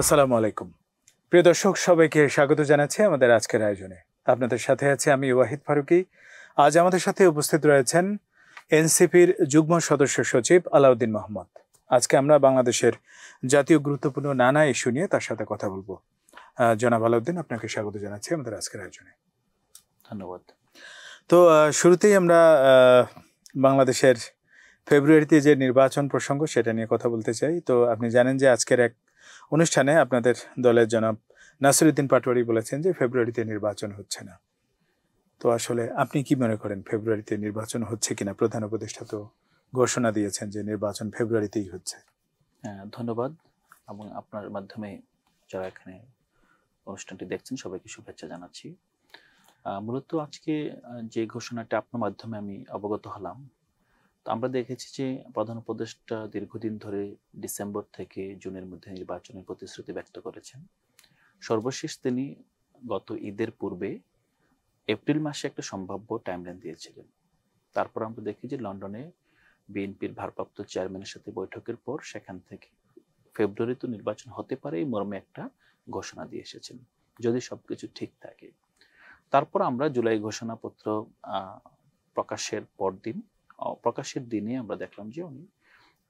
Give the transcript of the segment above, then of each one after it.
আসসালামু আলাইকুম। প্রিয় দর্শক, সবাইকে স্বাগত জানাচ্ছি আমাদের আজকের আয়োজনে। আপনাদের সাথে আছে আমি ওয়াহিদ ফারুকী। আজ আমাদের সাথে উপস্থিত রয়েছেন এনসিপির যুগ্ম সদস্য সচিব আলাউদ্দিন মোহাম্মদ। আজকে আমরা বাংলাদেশের জাতীয় গুরুত্বপূর্ণ নানা ইস্যু নিয়ে তার সাথে কথা বলবো। জনাব আলাউদ্দিন, আপনাকে স্বাগত জানাচ্ছি আমাদের আজকের আয়োজনে। ধন্যবাদ। তো শুরুতেই আমরা বাংলাদেশের ফেব্রুয়ারিতে যে নির্বাচন প্রসঙ্গ সেটা নিয়ে কথা বলতে চাই। তো আপনি জানেন যে আজকের এক অনুষ্ঠানে আপনাদের দলের জনাব নাসিরউদ্দিন পাটোয়ারি বলেছেন যে ফেব্রুয়ারিতে নির্বাচন হচ্ছে না। তো আসলে আপনি কি মনে করেন, ফেব্রুয়ারিতে নির্বাচন হচ্ছে কিনা? প্রধান উপদেষ্টা তো ঘোষণা দিয়েছেন যে নির্বাচন ফেব্রুয়ারিতেই হচ্ছে। ধন্যবাদ, এবং আপনার মাধ্যমে যারা এখানে অনুষ্ঠানটি দেখছেন সবাইকে শুভেচ্ছা জানাচ্ছি। মূলত আজকে যে ঘোষণাটা আপনার মাধ্যমে আমি অবগত হলাম, তো আমরা দেখেছি যে প্রধান উপদেষ্টা দীর্ঘদিন ধরে ডিসেম্বর থেকে জুনের মধ্যে নির্বাচনের প্রতিশ্রুতি ব্যক্ত করেছেন। সর্বশেষ তিনি গত ঈদের পূর্বে এপ্রিল মাসে একটা সম্ভাব্য টাইমলাইন দিয়েছিলেন। তারপর আমরা দেখি যে লন্ডনে বিএনপির ভারপ্রাপ্ত চেয়ারম্যানের সাথে বৈঠকের পর সেখান থেকে ফেব্রুয়ারিতে নির্বাচন হতে পারে এই মর্মে একটা ঘোষণা দিয়ে এসেছেন, যদি সবকিছু ঠিক থাকে। তারপর আমরা জুলাই ঘোষণাপত্র প্রকাশের দিনে আমরা দেখলাম যে উনি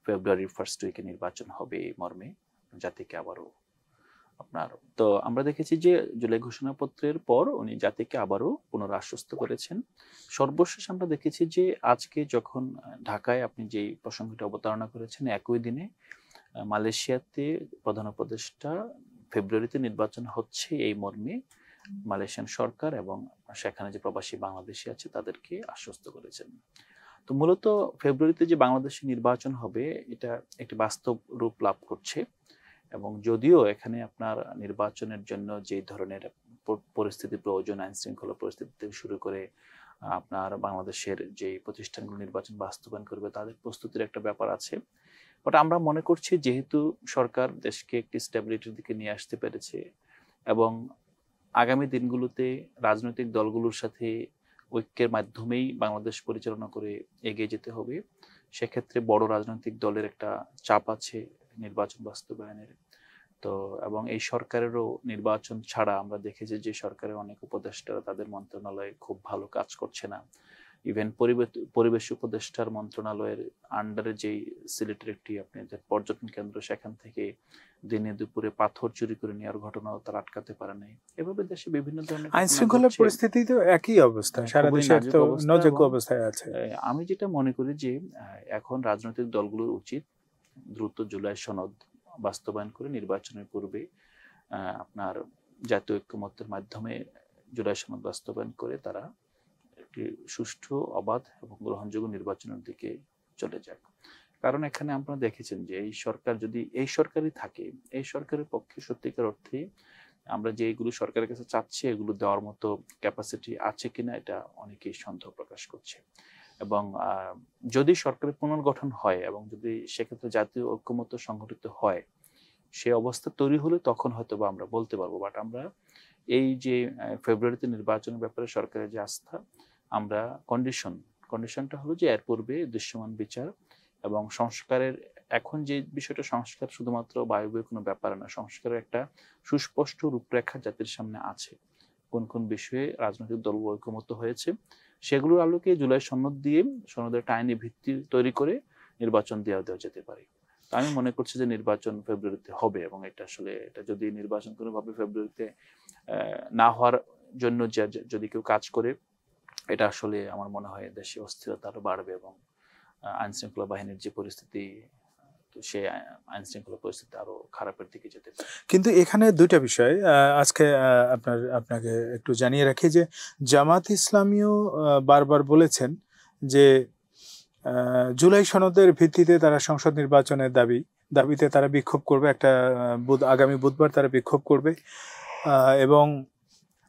ফেব্রুয়ারির ফার্স্ট উইকে নির্বাচন হবে এই মর্মে জাতিকে আবারও তো আমরা দেখেছি যে জুলাই ঘোষণাপত্রের পর উনি জাতিকে আবারও পুনরাশ্বস্ত করেছেন। সর্বশেষ আমরা দেখেছি যে আজকে যখন ঢাকায় আপনি যে প্রসঙ্গটি অবতারণা করেছেন, একই দিনে মালয়েশিয়াতে প্রধান উপদেষ্টা ফেব্রুয়ারিতে নির্বাচন হচ্ছে এই মর্মে মালয়েশিয়ান সরকার এবং সেখানে যে প্রবাসী বাংলাদেশি আছে তাদেরকে আশ্বস্ত করেছেন। তো মূলত ফেব্রুয়ারিতে যে বাংলাদেশে নির্বাচন হবে এটা একটি বাস্তব রূপ লাভ করছে, এবং যদিও এখানে আপনার নির্বাচনের জন্য যে ধরনের পরিস্থিতি প্রয়োজন, আইন শৃঙ্খলা পরিস্থিতি থেকে শুরু করে আপনার বাংলাদেশের যে প্রতিষ্ঠানগুলো নির্বাচন বাস্তবায়ন করবে তাদের প্রস্তুতির একটা ব্যাপার আছে। বাট আমরা মনে করছি যেহেতু সরকার দেশকে একটি স্টেবিলিটির দিকে নিয়ে আসতে পেরেছে এবং আগামী দিনগুলোতে রাজনৈতিক দলগুলোর সাথে ঐক্যের মাধ্যমেই বাংলাদেশ পরিচালনা করে এগিয়ে যেতে হবে, সেক্ষেত্রে বড় রাজনৈতিক দলের একটা চাপ আছে নির্বাচন বাস্তবায়নের। তো এবং এই সরকারেরও নির্বাচন ছাড়া আমরা দেখেছি যে সরকারের অনেক উপদেষ্টারা তাদের মন্ত্রণালয়ে খুব ভালো কাজ করছে না। ইভেন পরিবেশ উপদেষ্টার মন্ত্রণালয়ের আন্ডারে যেই সিলেটের একটি আপনাদের পর্যটন কেন্দ্র, সেখান থেকে দিনে দুপুরে পাথর চুরি করে নেওয়ার ঘটনাও তারা আটকাতে পারে নাই। এভাবে দেশে বিভিন্ন ধরনের আইন শৃঙ্খলার পরিস্থিতি তো একই অবস্থা, সারা দেশে তো নজরযোগ্য অবস্থায় আছে। আমি যেটা মনে করি যে এখন রাজনৈতিক দলগুলোর উচিত দ্রুত জুলাই সনদ বাস্তবায়ন করে নির্বাচনের পূর্বে আপনার জাতীয় ঐক্যমত্যের মাধ্যমে জুলাই সনদ বাস্তবায়ন করে তারা একটি সুষ্ঠু, অবাধ এবং গ্রহণযোগ্য নির্বাচনের দিকে চলে যাক। কারণ এখানে আপনারা দেখেছেন যে এই সরকার যদি এই সরকারই থাকে, এই সরকারের পক্ষে সত্যিকার অর্থে আমরা যে এগুলো সরকারের কাছে চাচ্ছি এগুলো দেওয়ার মতো ক্যাপাসিটি আছে কিনা এটা অনেকেই সন্দেহ প্রকাশ করছে। এবং যদি সরকারের পুনর্গঠন হয় এবং যদি সেক্ষেত্রে জাতীয় ঐক্যমত্য সংগঠিত হয়, সে অবস্থা তৈরি হলে তখন হয়তো বা আমরা বলতে পারবো। বাট আমরা এই যে ফেব্রুয়ারিতে নির্বাচনের ব্যাপারে সরকারের যে আস্থা, আমরা কন্ডিশনটা হলো যে এর পূর্বে দৃশ্যমান বিচার এবং সংস্কারের, এখন যে বিষয়টা সংস্কার শুধুমাত্র বায়বীয় কোনো ব্যাপার না, সংস্কারের একটা সুস্পষ্ট রূপরেখা জাতির সামনে আছে। কোন কোন বিষয়ে রাজনৈতিক দল ঐক্যমত্য হয়েছে সেগুলোর আলোকে জুলাই সনদ দিয়ে সনদের একটা আইনি ভিত্তি তৈরি করে নির্বাচন দেওয়া যেতে পারে। আমি মনে করছি যে নির্বাচন ফেব্রুয়ারিতে হবে, এবং এটা আসলে এটা যদি নির্বাচন কোনোভাবে ফেব্রুয়ারিতে না হওয়ার জন্য যদি কেউ কাজ করে, এটা আসলে আমার মনে হয় দেশে অস্থিরতা আরো বাড়বে এবং আইন শৃঙ্খলা বাহিনীর যে পরিস্থিতি, সে আইন শৃঙ্খলা পরিস্থিতি আরো খারাপের দিকে যেতে পারে। কিন্তু এখানে দুইটা বিষয় আজকে আপনাকে একটু জানিয়ে রাখি যে জামাত ইসলামীও বারবার বলেছেন যে জুলাই সনদের ভিত্তিতে তারা সংসদ নির্বাচনের দাবিতে তারা বিক্ষোভ করবে, একটা আগামী বুধবার তারা বিক্ষোভ করবে। এবং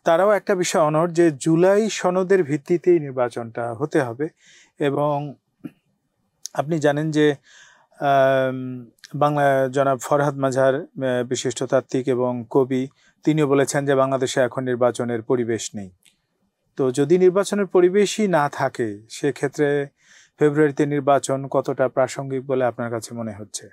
তারাও একটা বিষয় অনড় যে জুলাই সনদের ভিত্তিতেই নির্বাচনটা হতে হবে। এবং আপনি জানেন যে বাংলা জনাব ফরহাদ মাঝার বিশিষ্ট তাত্ত্বিক এবং কবি, তিনিও বলেছেন যে বাংলাদেশে এখন নির্বাচনের পরিবেশ নেই। তো যদি নির্বাচনের পরিবেশই না থাকে, সেক্ষেত্রে ফেব্রুয়ারিতে নির্বাচন কতটা প্রাসঙ্গিক বলে আপনার কাছে মনে হচ্ছে?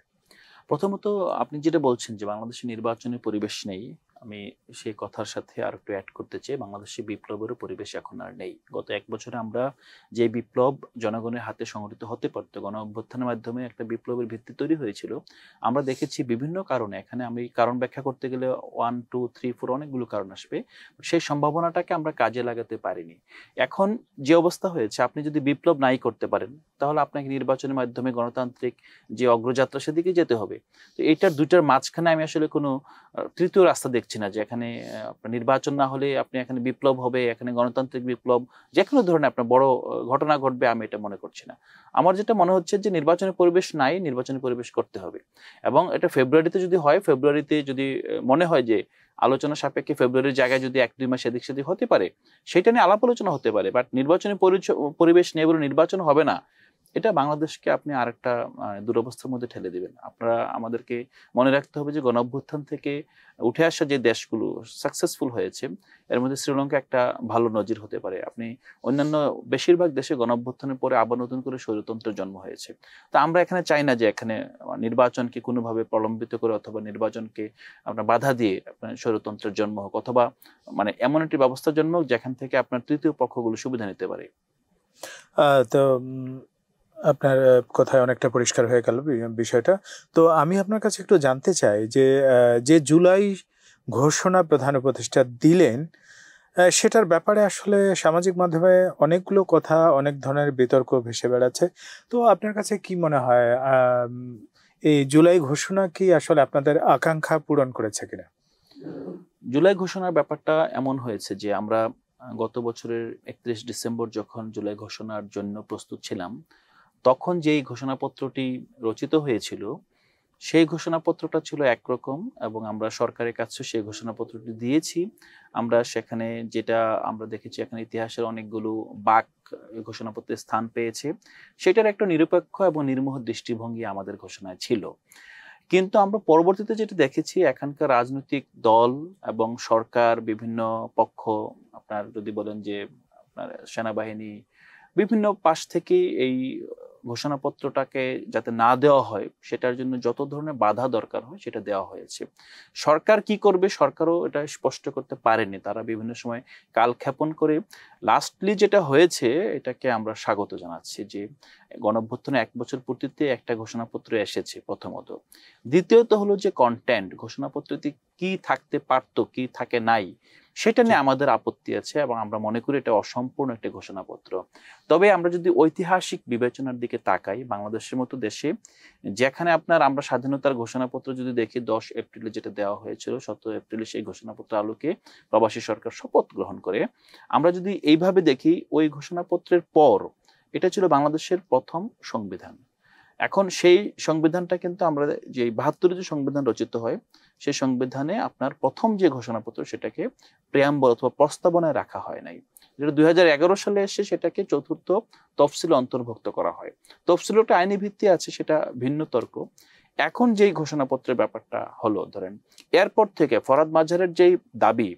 প্রথমত আপনি যেটা বলছেন যে বাংলাদেশে নির্বাচনী পরিবেশ নেই, আমি সেই কথার সাথে আর একটু অ্যাড করতে চাই, বাংলাদেশে বিপ্লবেরও পরিবেশ এখন আর নেই। গত 1 বছরে আমরা যে বিপ্লব জনগণের হাতে সংগঠিত হতে পারতো, গণ অভ্যুত্থানের মাধ্যমে একটা বিপ্লবের ভিত্তি তৈরি হয়েছিল, আমরা দেখেছি বিভিন্ন কারণে, এখানে আমি কারণ ব্যাখ্যা করতে গেলে 1 2 3 4 অনেকগুলো কারণ আসবে, সেই সম্ভাবনাটাকে আমরা কাজে লাগাতে পারিনি। এখন যে অবস্থা হয়েছে, আপনি যদি বিপ্লব নাই করতে পারেন তাহলে আপনাকে নির্বাচনের মাধ্যমে গণতান্ত্রিক যে অগ্রযাত্রা সেদিকে যেতে হবে। তো এইটার দুইটার মাঝখানে আমি আসলে কোনো তৃতীয় রাস্তা দেখছি না, যে এখানে আপনার নির্বাচন না হলে আপনি এখানে বিপ্লব হবে, এখানে গণতান্ত্রিক বিপ্লব যে কোনো ধরনের আপনার বড় ঘটনা ঘটবে, আমি এটা মনে করছি না। আমার যেটা মনে হচ্ছে যে নির্বাচনের পরিবেশ নাই, নির্বাচনের পরিবেশ করতে হবে। এবং এটা ফেব্রুয়ারিতে যদি হয়, ফেব্রুয়ারিতে যদি মনে হয় যে আলোচনা সাপেক্ষে ফেব্রুয়ারির জায়গায় যদি 1-2 মাস এদিক সেদিক হতে পারে, সেটা নিয়ে আলাপ আলোচনা হতে পারে, বাট নির্বাচনের পরিবেশ নেই বলে নির্বাচন হবে না, এটা বাংলাদেশকে আপনি আরেকটা দুরবস্থার মধ্যে ঠেলে দিবেন। আপনারা আমাদেরকে মনে রাখতে হবে যে গণ অভ্যুত্থান থেকে উঠে আসা যে দেশগুলো সাকসেসফুল হয়েছে, এর মধ্যে শ্রীলঙ্কা একটা ভালো নজির হতে পারে। আপনি অন্যান্য বেশিরভাগ দেশে গণ অভ্যুত্থানের পরে আবার নতুন করে স্বৈরতন্ত্রের জন্ম হয়েছে। তা আমরা এখানে চাই না যে এখানে নির্বাচনকে কোনোভাবে প্রলম্বিত করে অথবা নির্বাচনকে আপনার বাধা দিয়ে আপনার স্বৈরতন্ত্রের জন্ম হোক, অথবা মানে এমন একটি ব্যবস্থার জন্ম হোক যেখান থেকে আপনার তৃতীয় পক্ষগুলো সুবিধা নিতে পারে। তো আপনার কথায় অনেকটা পরিষ্কার হয়ে গেল বিষয়টা। তো আমি আপনার কাছে একটু জানতে চাই যে যে জুলাই ঘোষণা প্রধান উপদেষ্টা দিলেন, সেটার ব্যাপারে আসলে সামাজিক মাধ্যমে অনেকগুলো কথা, অনেক ধরনের বিতর্ক ভেসে বেড়াচ্ছে। তো আপনার কাছে কি মনে হয়, এই জুলাই ঘোষণা কি আসলে আপনাদের আকাঙ্ক্ষা পূরণ করেছে কিনা? জুলাই ঘোষণার ব্যাপারটা এমন হয়েছে যে আমরা গত বছরের 31 ডিসেম্বর যখন জুলাই ঘোষণার জন্য প্রস্তুত ছিলাম, তখন যেই ঘোষণাপত্রটি রচিত হয়েছিল সেই ঘোষণাপত্রটা ছিল একরকম, এবং আমরা সরকারের কাছে সেই ঘোষণাপত্রটি দিয়েছি। আমরা সেখানে যেটা আমরা দেখেছি, এখানে ইতিহাসের অনেকগুলো বাক ঘোষণাপত্রে স্থান পেয়েছে, সেটার একটা নিরপেক্ষ এবং নির্মোহ দৃষ্টিভঙ্গি আমাদের ঘোষণায় ছিল। কিন্তু আমরা পরবর্তীতে যেটা দেখেছি, এখানকার রাজনৈতিক দল এবং সরকার, বিভিন্ন পক্ষ, আপনার যদি বলেন যে আপনার সেনাবাহিনী, বিভিন্ন পাশ থেকে এই ঘোষণাপত্রটাকে যাতে না দেওয়া হয় সেটার জন্য যত ধরনের বাধা দরকার হয় সেটা দেওয়া হয়েছে। সরকার কি করবে, সরকারও এটা স্পষ্ট করতে পারেনি, তারা বিভিন্ন সময় কালক্ষেপণ করে। লাস্টলি যেটা হয়েছে, এটাকে আমরা স্বাগত জানাচ্ছি যে গণঅভ্যুত্থানের 1 বছর পূর্তিতে একটা ঘোষণাপত্র এসেছে প্রথমত। দ্বিতীয়ত হলো যে কন্টেন্ট, ঘোষণাপত্রটি কি থাকতে পারতো, কি থাকে নাই, সেটা নিয়ে আমাদের আপত্তি আছে, এবং আমরা মনে করি এটা অসম্পূর্ণ একটা ঘোষণাপত্র। তবে আমরা যদি ঐতিহাসিক বিবেচনার দিকে তাকাই, বাংলাদেশের মতো দেশে যেখানে আপনার আমরা স্বাধীনতার ঘোষণাপত্র যদি দেখি, 10 এপ্রিলে যেটা দেওয়া হয়েছিল, 17 এপ্রিলে সেই ঘোষণাপত্র আলোকে প্রবাসী সরকার শপথ গ্রহণ করে, আমরা যদি এইভাবে দেখি, ওই ঘোষণাপত্রের পর এটা ছিল বাংলাদেশের প্রথম সংবিধান। এখন সেই সংবিধানটা কিন্তু আমরা যে 72 যে সংবিধান রচিত হয়, সেই সংবিধানে আপনার প্রথম যে ঘোষণাপত্র সেটাকে প্রেয়াম্বল অথবা প্রস্তাবনায় রাখা হয় নাই, যেটা 2011 সালে এসে সেটাকে চতুর্থ তফসিলে অন্তর্ভুক্ত করা হয়। তফসিল একটা আইনি ভিত্তি আছে, সেটা ভিন্ন তর্ক। এখন যেই ঘোষণাপত্রের ব্যাপারটা হলো, ধরেন এরপর থেকে ফরহাদ মাঝহারের যেই দাবি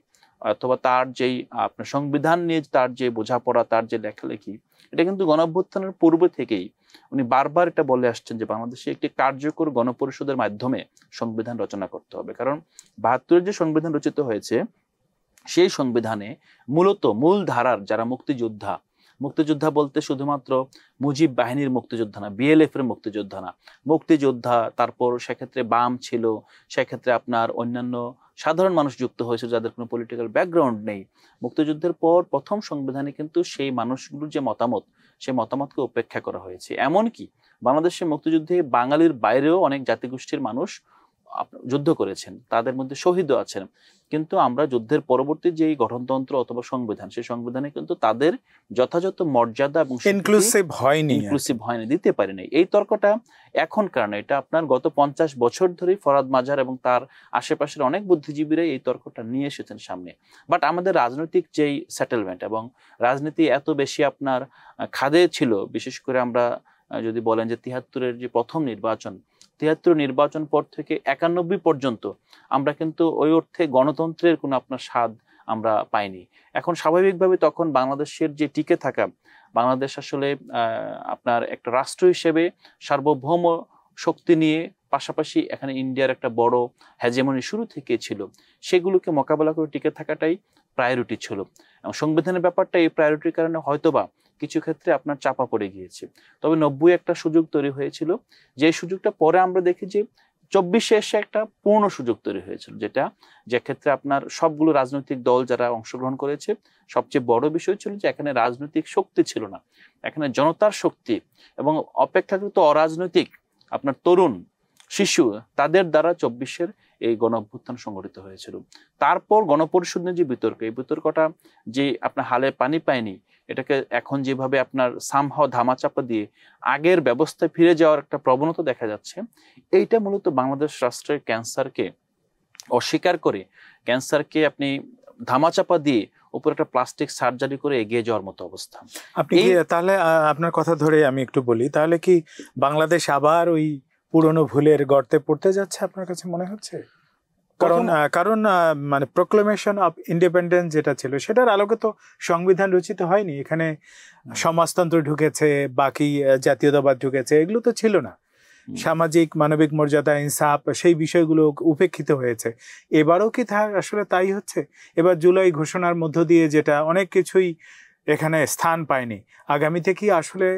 অথবা তার যেই আপনার সংবিধান নিয়ে তার যে বোঝাপড়া, তার যে লেখালেখি, এটা কিন্তু গণঅভ্যুত্থানের পূর্বে থেকেই উনি বারবার এটা বলে আসছেন যে বাংলাদেশে একটি কার্যকর গণপরিষদের মাধ্যমে সংবিধান রচনা করতে হবে। কারণ 72 যে সংবিধান রচিত হয়েছে, সেই সংবিধানে মূলত মূল ধারার যারা মুক্তিযোদ্ধা, মুক্তিযোদ্ধা বলতে শুধুমাত্র মুজিব বাহিনীর মুক্তিযোদ্ধা না, বিএলএফ এর মুক্তিযোদ্ধা না, মুক্তিযোদ্ধা, তারপর সেক্ষেত্রে বাম ছিল, সেক্ষেত্রে আপনার অন্যান্য সাধারণ মানুষ যুক্ত হয়েছে যাদের কোনো পলিটিক্যাল ব্যাকগ্রাউন্ড নেই। মুক্তিযুদ্ধের পর প্রথম সংবিধানে কিন্তু সেই মানুষগুলোর যে মতামত, সেই মতামতকে উপেক্ষা করা হয়েছে। এমনকি বাংলাদেশের মুক্তিযুদ্ধে বাঙালির বাইরেও অনেক জাতিগোষ্ঠীর মানুষ যুদ্ধ করেছেন, তাদের মধ্যে শহীদও আছেন, কিন্তু আমরা যুদ্ধের পরবর্তী যেই গঠনতন্ত্র অথবা সংবিধান, সেই সংবিধানে কিন্তু তাদের যথাযথ মর্যাদা এবং ইনক্লুসিভ হয়নি, দিতে পারি নাই। এই তর্কটা এখন কারণ, এটা আপনার গত 50 বছর ধরে ফরহাদ মাঝহার এবং তার আশেপাশের অনেক বুদ্ধিজীবীরা এই তর্কটা নিয়ে এসেছেন সামনে। বাট আমাদের রাজনৈতিক যেই সেটেলমেন্ট এবং রাজনীতি এত বেশি আপনার খাদে ছিল, বিশেষ করে আমরা যদি বলেন যে 73-এর যে প্রথম নির্বাচন, 73 নির্বাচন পর থেকে 91 পর্যন্ত আমরা কিন্তু ওই অর্থে গণতন্ত্রের কোনো আপনার স্বাদ আমরা পাইনি। এখন স্বাভাবিকভাবে তখন বাংলাদেশের যে টিকে থাকা, বাংলাদেশ আসলে আপনার একটা রাষ্ট্র হিসেবে সার্বভৌম শক্তি নিয়ে, পাশাপাশি এখানে ইন্ডিয়ার একটা বড় হেজেমনি শুরু থেকে ছিল, সেগুলোকে মোকাবেলা করে টিকে থাকাটাই প্রায়োরিটি ছিল। এবং সংবিধানের ব্যাপারটা এই প্রায়োরিটির কারণে হয়তোবা কিছু ক্ষেত্রে আপনার চাপা পড়ে গিয়েছে। তবে 90 একটা সুযোগ তৈরি হয়েছিল, যে সুযোগটা পরে আমরা দেখি যে 24-এ এসে একটা পূর্ণ সুযোগ তৈরি হয়েছিল, যে ক্ষেত্রে আপনার সবগুলো রাজনৈতিক দল যারা অংশগ্রহণ করেছে, সবচেয়ে বড় বিষয় ছিল যে এখানে রাজনৈতিক শক্তি ছিল না, এখানে জনতার শক্তি এবং অপেক্ষাকৃত অরাজনৈতিক আপনার তরুণ শিশু, তাদের দ্বারা 24-এর এই গণ অভ্যুত্থান সংগঠিত হয়েছিল। তারপর গণপরিষদ নিয়ে যে বিতর্ক, এই বিতর্কটা যে আপনার হালে পানি পায়নি, এটাকে এখন যেভাবে আপনার সামহাও ধামাচাপা দিয়ে আগের ব্যবস্থায় ফিরে যাওয়ার একটা প্রবণতা দেখা যাচ্ছে, এইটা মূলত বাংলাদেশ রাষ্ট্রের ক্যান্সারকে অস্বীকার করে, ক্যান্সারকে আপনি ধামাচাপা দিয়ে উপর একটা প্লাস্টিক সার্জারি করে এগিয়ে যাওয়ার মতো অবস্থা। আপনি কি তাহলে, আপনার কথা ধরে আমি একটু বলি, তাহলে কি বাংলাদেশ আবার ওই পুরনো ভুলের গর্তে পড়তে যাচ্ছে আপনার কাছে মনে হচ্ছে? কারণ মানে প্রোক্লেমেশন অফ ইন্ডিপেন্ডেন্স যেটা ছিল, সেটার আলোকে তো সংবিধান রচিত হয়নি। এখানে সমাজতন্ত্র ঢুকেছে, বাকি জাতীয়তাবাদ ঢুকেছে, এগুলো তো ছিল না। সামাজিক মানবিক মর্যাদা, ইনসাফ, সেই বিষয়গুলো উপেক্ষিত হয়েছে। এবারও কি আসলে তাই হচ্ছে? এবার জুলাই ঘোষণার মধ্য দিয়ে যেটা অনেক কিছুই এখানে স্থান পায়নি, আগামীতে কি আসলে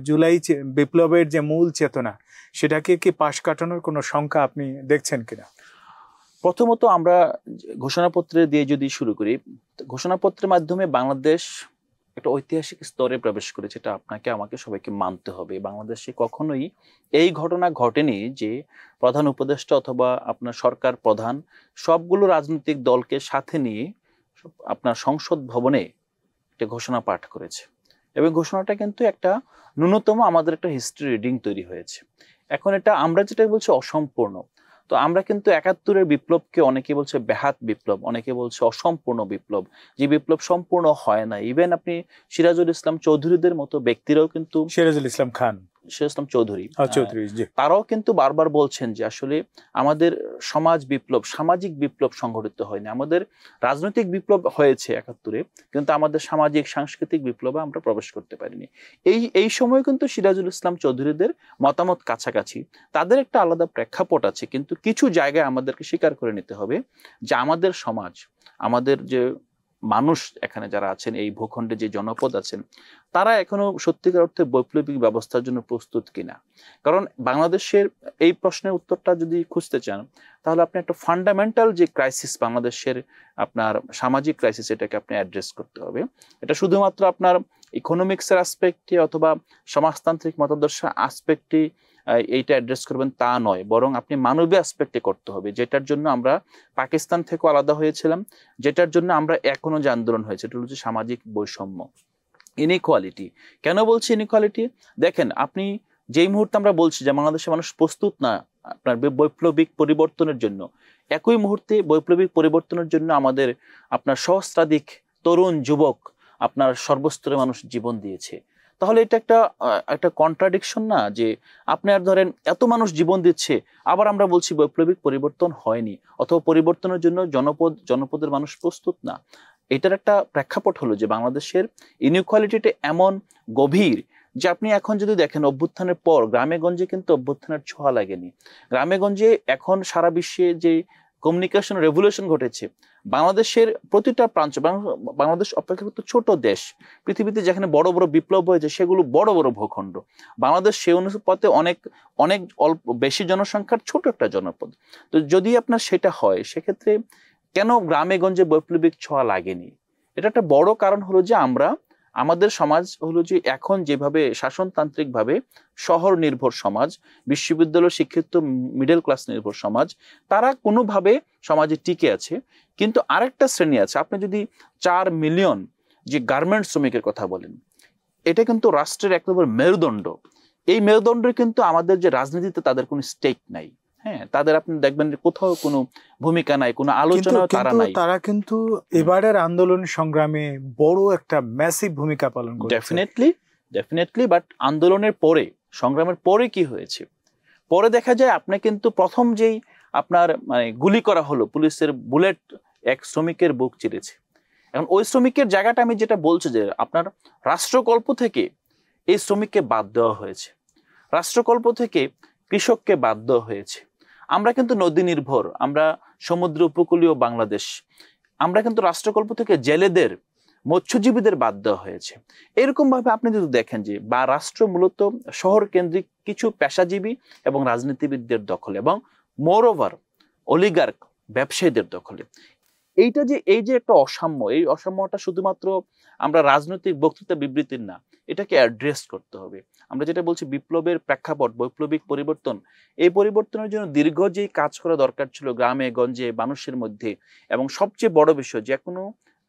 জুলাই বিপ্লবের যে মূল চেতনা, সেটাকে কি পাশ কাটানোর কোনো শঙ্কা আপনি দেখছেন কিনা? প্রথমত আমরা ঘোষণাপত্রে দিয়ে যদি শুরু করি, ঘোষণাপত্রের মাধ্যমে বাংলাদেশ একটা ঐতিহাসিক স্তরে প্রবেশ করেছে, এটা আপনাকে আমাকে সবাইকে মানতে হবে। বাংলাদেশে কখনোই এই ঘটনা ঘটেনি যে প্রধান উপদেষ্টা অথবা আপনার সরকার প্রধান সবগুলো রাজনৈতিক দলকে সাথে নিয়ে আপনার সংসদ ভবনে একটা ঘোষণা পাঠ করেছে, এবং ঘোষণাটা কিন্তু একটা ন্যূনতম আমাদের একটা হিস্ট্রি রিডিং তৈরি হয়েছে। এখন এটা আমরা যেটা বলছি অসম্পূর্ণ, তো আমরা কিন্তু 71-এর বিপ্লবকে অনেকে বলছে ব্যাহাত বিপ্লব, অনেকে বলছে অসম্পূর্ণ বিপ্লব, যে বিপ্লব সম্পূর্ণ হয় না। ইভেন আপনি সিরাজুল ইসলাম চৌধুরীদের মতো ব্যক্তিরাও কিন্তু, সিরাজুল ইসলাম খান, সিরাজুল ইসলাম চৌধুরী, জি, তারাও কিন্তু বারবার বলছেন যে আসলে আমাদের সমাজ বিপ্লব, সামাজিক বিপ্লব সংঘটিত হয়নি। আমাদের রাজনৈতিক বিপ্লব হয়েছে 71-এ, কিন্তু আমাদের সামাজিক সাংস্কৃতিক বিপ্লবে আমরা প্রবেশ করতে পারিনি। এই সময় কিন্তু সিরাজুল ইসলাম চৌধুরীদের মতামত কাছাকাছি, তাদের একটা আলাদা প্রেক্ষাপট আছে, কিন্তু কিছু জায়গায় আমাদেরকে স্বীকার করে নিতে হবে যে আমাদের সমাজ, আমাদের যে মানুষ এখানে যারা আছেন, এই ভূখণ্ডে যে জনপদ আছেন, তারা এখনো সত্যিকার অর্থে বৈপ্লবিক ব্যবস্থার জন্য প্রস্তুত কিনা। কারণ বাংলাদেশের এই প্রশ্নের উত্তরটা যদি খুঁজতে চান, তাহলে আপনি একটা ফান্ডামেন্টাল যে ক্রাইসিস বাংলাদেশের, আপনার সামাজিক ক্রাইসিস, এটাকে আপনি অ্যাড্রেস করতে হবে। এটা শুধুমাত্র আপনার ইকোনমিক্সের আসপেক্টে অথবা সমাজতান্ত্রিক মতাদর্শ আসপেক্টে এইটা অ্যাড্রেস করবেন তা নয়, বরং আপনি মানবীয় আসপেক্টে করতে হবে, যেটার জন্য আমরা পাকিস্তান থেকে আলাদা হয়েছিলাম, যেটার জন্য আমরা এখনো যে আন্দোলন হয়েছে, এটা হচ্ছে সামাজিক বৈষম্য, ইনইকুয়ালিটি। কেন বলছি ইনইকুয়ালিটি? দেখেন, আপনি যেই মুহূর্তে আমরা বলছি যে বাংলাদেশের মানুষ প্রস্তুত না আপনার বৈপ্লবিক পরিবর্তনের জন্য, একই মুহূর্তে বৈপ্লবিক পরিবর্তনের জন্য আমাদের আপনার সহস্রাধিক তরুণ যুবক, আপনার সর্বস্তরের মানুষ জীবন দিয়েছে। তাহলে এটা একটা কন্ট্রাডিকশন না, যে আপনার ধরেন এত মানুষ জীবন দিচ্ছে, আবার আমরা বলছি বৈপ্লবিক পরিবর্তন হয়নি, অথবা পরিবর্তনের জন্য জনপদের মানুষ প্রস্তুত না। এটার একটা প্রেক্ষাপট হলো যে বাংলাদেশের ইনইকুয়ালিটিটা এমন গভীর যে আপনি এখন যদি দেখেন অভ্যুত্থানের পর গ্রামে গঞ্জে কিন্তু অভ্যুত্থানের ছোঁয়া লাগেনি। গ্রামে গঞ্জে এখন সারা বিশ্বে যে কমিউনিকেশন রেভলিউশন ঘটেছে, বাংলাদেশের প্রতিটা প্রান্ত, বাংলাদেশ অপেক্ষাকৃত ছোট দেশ, পৃথিবীতে যেখানে বড় বড় বিপ্লব হয়েছে সেগুলো বড় বড় ভূখণ্ড। বাংলাদেশ সেই অনুপাতে অনেক অনেক অল্প বেশি জনসংখ্যার ছোট একটা জনপদ। তো যদি আপনার সেটা হয়, সেক্ষেত্রে কেন গ্রামে গঞ্জে বৈপ্লবিক ছোঁয়া লাগেনি? এটা একটা বড় কারণ হলো যে আমাদের সমাজ হলো যে এখন যেভাবে শাসনতান্ত্রিক ভাবে শহর নির্ভর সমাজ, বিশ্ববিদ্যালয় শিক্ষিত মিডল ক্লাস নির্ভর সমাজ, তারা কোনোভাবে সমাজে টিকে আছে। কিন্তু আরেকটা শ্রেণী আছে, আপনি যদি 4 মিলিয়ন যে গার্মেন্টস শ্রমিকের কথা বলেন, এটা কিন্তু রাষ্ট্রের একেবারে মেরুদণ্ড। এই মেরুদণ্ডে কিন্তু আমাদের যে রাজনীতিতে তাদের কোনো স্টেক নাই। হ্যাঁ, তাদের আপনি দেখবেন কোথাও কোনো ভূমিকা নাই, কোনো আলোচনা তারা নাই। তারা কিন্তু এবারের আন্দোলন সংগ্রামে বড় একটা ম্যাসিভ ভূমিকা পালন করেছে। ডেফিনেটলি। বাট আন্দোলনের পরে, সংগ্রামের পরে কি হয়েছে? পরে দেখা যায় আপনি কিন্তু প্রথম যেই আপনার মানে গুলি করা হলো, পুলিশের বুলেট এক শ্রমিকের বুক চিরেছে। এখন ওই শ্রমিকের জায়গাটা আমি যেটা বলছি যে আপনার রাষ্ট্রকল্প থেকে এই শ্রমিককে বাদ দেওয়া হয়েছে। রাষ্ট্রকল্প থেকে কৃষককে বাধ্য হয়েছে। আমরা কিন্তু নদী নির্ভর, আমরা সমুদ্র উপকূলীয় বাংলাদেশ, আমরা কিন্তু রাষ্ট্রকল্প থেকে জেলেদের, মৎস্যজীবীদের বাদ দেওয়া হয়েছে। এরকম ভাবে আপনি যদি দেখেন যে বা রাষ্ট্র মূলত শহর কেন্দ্রিক কিছু পেশাজীবী এবং রাজনীতিবিদদের দখলে এবং মোর ওভার অলিগার্ক ব্যবসায়ীদের দখলে। এইটা যে এই যে একটা অসাম্য, এই অসাম্যটা শুধুমাত্র আমরা রাজনৈতিক বক্তৃতা বিবৃতির না, এটাকে অ্যাড্রেস করতে হবে। আমরা যেটা বলছি বিপ্লবের প্রেক্ষাপট, বৈপ্লবিক পরিবর্তন, এই পরিবর্তনের জন্য দীর্ঘ যেই কাজ করা দরকার ছিল গ্রামে গঞ্জে মানুষের মধ্যে, এবং সবচেয়ে বড় বিষয় যে কোনো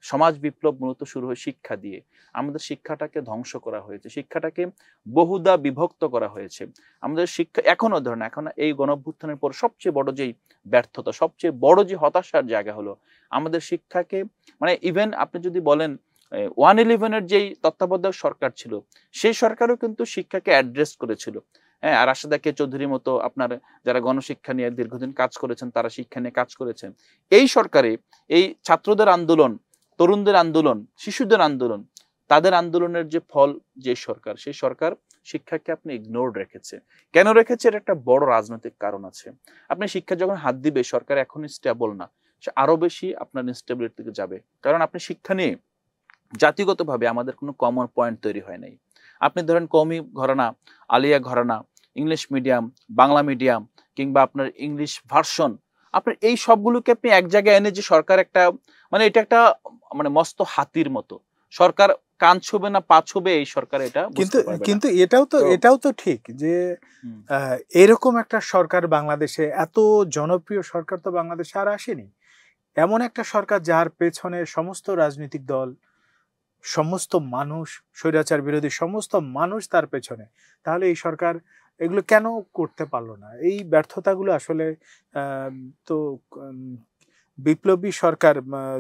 সমাজ বিপ্লব মূলত শুরু হয় শিক্ষা দিয়ে। আমাদের শিক্ষাটাকে ধ্বংস করা হয়েছে, শিক্ষাটাকে বহুদা বিভক্ত করা হয়েছে। আমাদের শিক্ষা এখনো ধরেন, এখন এই গণঅভ্যুত্থানের পর সবচেয়ে বড় যেই ব্যর্থতা, সবচেয়ে বড় যে হতাশার জায়গা হলো আমাদের শিক্ষাকে, মানে ইভেন আপনি যদি বলেন 111-এর যেই তত্ত্বাবধায়ক সরকার ছিল, সেই সরকারও কিন্তু শিক্ষাকে অ্যাড্রেস করেছিল। হ্যাঁ, আর রাশেদা কে চৌধুরীর মতো আপনার যারা গণশিক্ষা নিয়ে দীর্ঘদিন কাজ করেছেন, তারা শিক্ষা নিয়ে কাজ করেছেন। এই সরকারে এই ছাত্রদের আন্দোলন, তরুণদের আন্দোলন, শিশুদের আন্দোলন, তাদের আন্দোলনের যে ফল, যে সরকার, সেই সরকার শিক্ষাকে আপনি ইগনোরড রেখেছে। কেন রেখেছে? এর একটা বড় রাজনৈতিক কারণ আছে। আপনি শিক্ষা যখন হাত দিবে, সরকার এখনই স্টেবল না, সে আরো বেশি আপনার ইনস্টেবিলিটির দিকে যাবে। কারণ আপনি শিক্ষা নিয়ে জাতিগতভাবে আমাদের কোনো কমন পয়েন্ট তৈরি হয় নাই। আপনি ধরেন কওমি ঘরানা, আলিয়া ঘরানা, ইংলিশ মিডিয়াম, বাংলা মিডিয়াম, কিংবা আপনার ইংলিশ ভার্সন, আপনার এই সবগুলোকে আপনি এক জায়গায় এনে যে সরকার একটা, মানে এটা একটা মানে মস্ত হাতির মতো, সরকার কান ছুবে না পা ছুবে, এই সরকার এটা কিন্তু বুঝতে পারবে না। কিন্তু এটাও তো ঠিক যে এরকম একটা সরকার বাংলাদেশে, এত জনপ্রিয় সরকার তো বাংলাদেশে আর আসেনি। এমন একটা সরকার যার পেছনে সমস্ত রাজনৈতিক দল, সমস্ত মানুষ, স্বৈরাচার বিরোধী সমস্ত মানুষ তার পেছনে, তাহলে এই সরকার এগুলো কেন করতে পারলো না? এই ব্যর্থতাগুলো আসলে তো বিপ্লবী সরকার,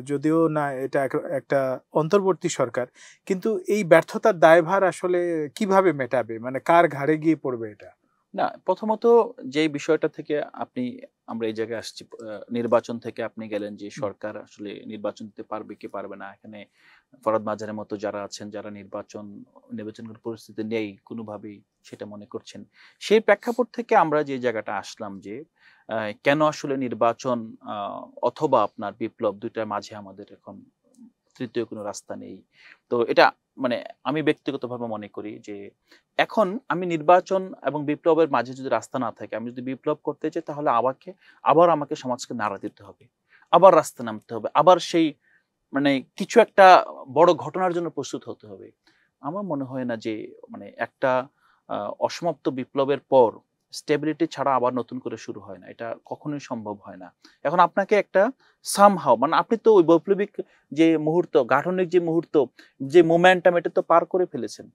যদিও না এটা একটা অন্তর্বর্তী সরকার, কিন্তু এই ব্যর্থতার দায়ভার আসলে কিভাবে মেটাবে? মানে কার ঘাড়ে গিয়ে পড়বে এটা? না, প্রথমত যে বিষয়টা থেকে আপনি, আমরা এই জায়গায় আসছি, নির্বাচন থেকে আপনি গেলেন যে সরকার আসলে নির্বাচন দিতে পারবে কি পারবে না। এখানে ফরহাদ মাজারের মতো যারা আছেন, যারা নির্বাচনের পরিস্থিতি নেই কোনোভাবেই সেটা মনে করছেন, সেই প্রেক্ষাপট থেকে আমরা যে জায়গাটা আসলাম যে কেন আসলে নির্বাচন অথবা আপনার বিপ্লব, দুইটার মাঝে আমাদের এখন তৃতীয় কোনো রাস্তা নেই। তো এটা মানে আমি ব্যক্তিগতভাবে মনে করি যে এখন আমি নির্বাচন এবং বিপ্লবের মাঝে যদি রাস্তা না থাকে, আমি যদি বিপ্লব করতে চাই, তাহলে আবার আমাকে সমাজকে নাড়া দিতে হবে, আবার রাস্তা নামতে হবে, আবার সেই মানে কিছু একটা বড় ঘটনার জন্য প্রস্তুত হতে হবে। আমার মনে হয় না যে মানে একটা অসমাপ্ত বিপ্লবের পর স্টেবিলিটি ছাড়া আবার নতুন করে শুরু হয় না, এটা কখনোই সম্ভব হয় না। এখন আপনাকে একটা সামহাও, মানে আপনি তো ওই বৈপ্লবিক যে মুহূর্ত, গাঠনিক যে মুহূর্ত, যে মোমেন্টাম, এটা তো পার করে ফেলেছেন।